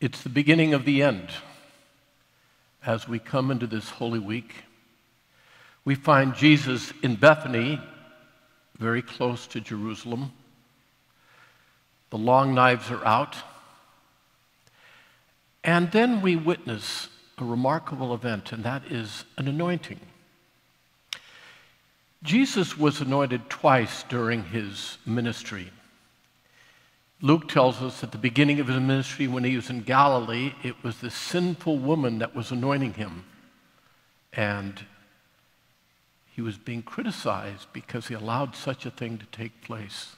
It's the beginning of the end. As we come into this Holy Week, we find Jesus in Bethany, very close to Jerusalem. The long knives are out. And then we witness a remarkable event, and that is an anointing. Jesus was anointed twice during his ministry. Luke tells us at the beginning of his ministry, when he was in Galilee, it was the sinful woman that was anointing him. And he was being criticized because he allowed such a thing to take place.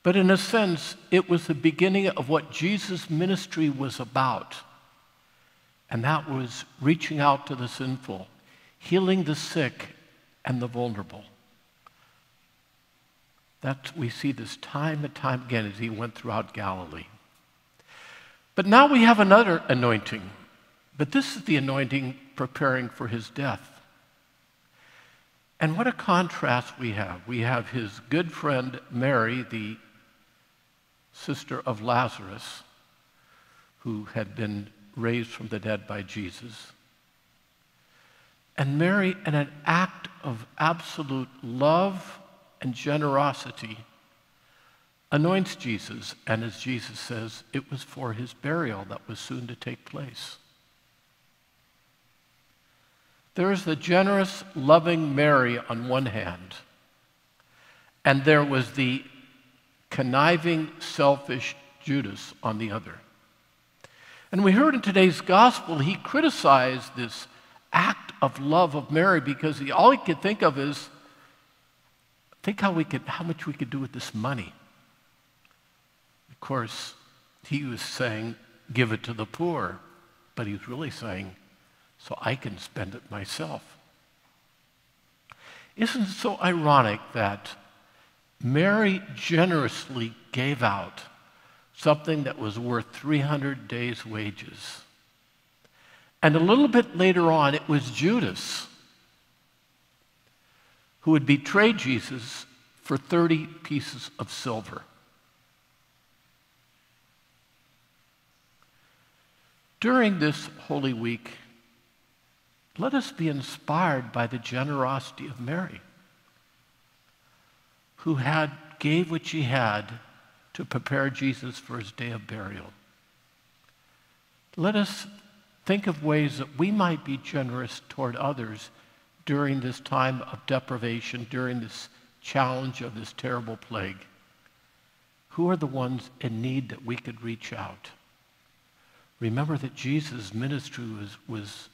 But in a sense, it was the beginning of what Jesus' ministry was about. And that was reaching out to the sinful, healing the sick and the vulnerable. We see this time and time again as he went throughout Galilee. But now we have another anointing. But this is the anointing preparing for his death. And what a contrast we have. We have his good friend Mary, the sister of Lazarus, who had been raised from the dead by Jesus. And Mary, in an act of absolute love and generosity, anoints Jesus, and as Jesus says, it was for his burial that was soon to take place. There is the generous, loving Mary on one hand, and there was the conniving, selfish Judas on the other. And we heard in today's gospel, he criticized this act of love of Mary because all he could think of is, think how much we could do with this money. Of course, he was saying, give it to the poor, but he was really saying, so I can spend it myself. Isn't it so ironic that Mary generously gave out something that was worth 300 days' wages? And a little bit later on, it was Judas who would betray Jesus for 30 pieces of silver. During this Holy Week, let us be inspired by the generosity of Mary, who gave what she had to prepare Jesus for his day of burial. Let us think of ways that we might be generous toward others during this time of deprivation, during this challenge of this terrible plague. Who are the ones in need that we could reach out? Remember that Jesus' ministry was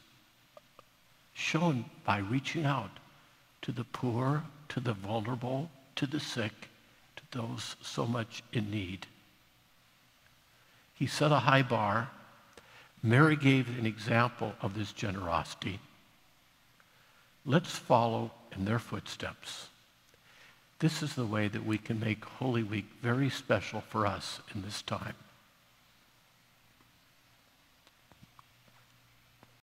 shown by reaching out to the poor, to the vulnerable, to the sick, to those so much in need. He set a high bar. Mary gave an example of this generosity. Let's follow in their footsteps. This is the way that we can make Holy Week very special for us in this time.